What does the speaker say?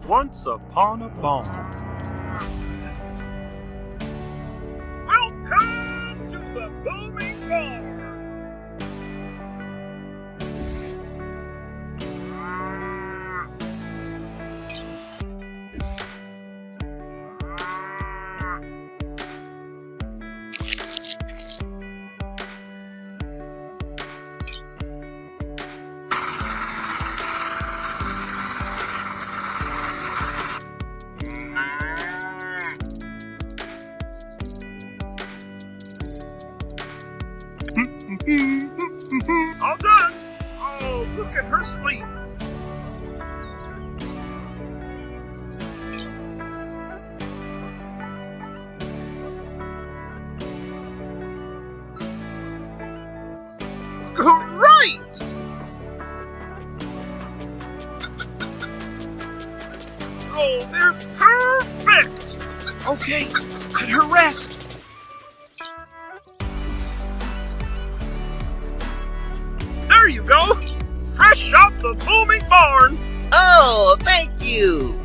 Once upon a barn. Welcome to the booming barn. All done! Oh, look at her sleep! Great! Oh, they're perfect! Okay, let her rest. There you go! Fresh off the booming barn! Oh, thank you!